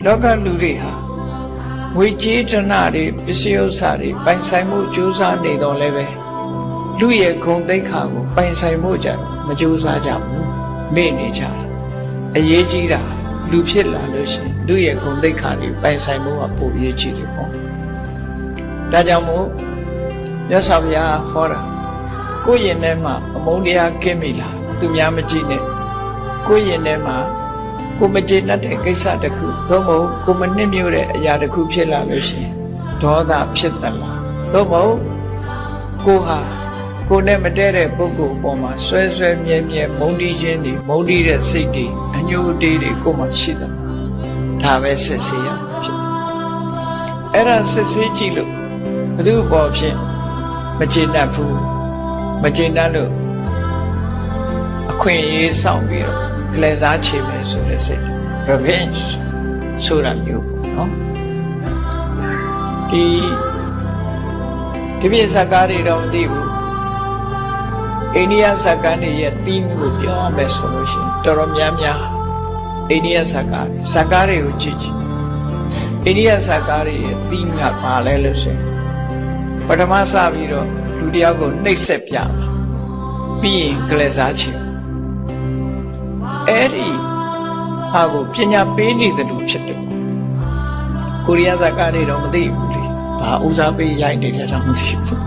လောကလူတွေဟာငွေကြေးတဏှာတွေပစ္စည်းဥစ္စာတွေပိုင်ဆိုင်မှုကြိုးစားနေတော့လည်းပဲလူရဲ့ဂုဏ်သိက္ခာကိုပိုင်ဆိုင်မှုကြမကြိုးစားကြဘူးမေ့နေကြတယ်အရေးကြီးတာလူဖြစ်လာလို့ရှိရင်လူရဲ့ဂုဏ်သိက္ခာတွေပိုင်ဆိုင်မှုကပိုအရေးကြီးတယ်ပေါ့ဒါကြောင့်မို့မြတ်စွာဘုရားဟောတာကိုယ့်ရင်ထဲမှာအမုန်းတရားကင်းပြီလားသူများမကြည့်နဲ့ကိုယ့်ရင်ထဲမှာကိုမကျေနပ်တဲ့ကိစ္စတစ်ခုသို့မဟုတ်ကိုမနှိမ့်မြို့တဲ့အရာတစ်ခုဖြစ်လာလို့ရှိရင်ဒေါသဖြစ်သလားသို့မဟုတ်ကိုဟာကိုနဲ့မတည့်တဲ့ပုဂ္ဂိုလ်အပေါ်မှာဆွဲဆွဲမြဲမြဲမုန်းတီးခြင်းတွေမုန်းတီးတဲ့စိတ်တွေအညှိုးတေးတွေကိုမှရှိတယ်ဒါပဲစစ်ဆေးရမှာဖြစ်အဲ့ဒါစစ်ဆေးကြည့်လို့ဘယ်သူ့ပေါ်ဖြစ်မကျေနပ်ဘူးမကျေနပ်လို့အခွင့်အရေးဆောင်ပြီးတော့ကလေးစားချေမယ်ဆိုတဲ့စိတ် revenge ဆိုတာမျိုးပေါ့နော်ဒီပြည့်စကားတွေတော့မသိဘူးအိန္ဒိယစကားတွေရဲ့ theme ကိုပြောရမယ်ဆိုလို့ရှိရင်တော်တော်များများအိန္ဒိယစကားတွေကိုကြည့်အိန္ဒိယစကားတွေရဲ့ theme ကဘာလဲလို့ဆိုရင်ပထမစပြီးတော့လူတယောက်ကိုနှိပ်စက်ပြပြီးရင်ကလေးစားချေအဲ့ဒီဟာကိုပညာပေးနေတယ်လို့ဖြစ်တယ်ကိုရီးယားစကားတွေတော့မသိဘူးလေဘာဦးစားပေးရိုက်နေတယ်တော့မသိဘူး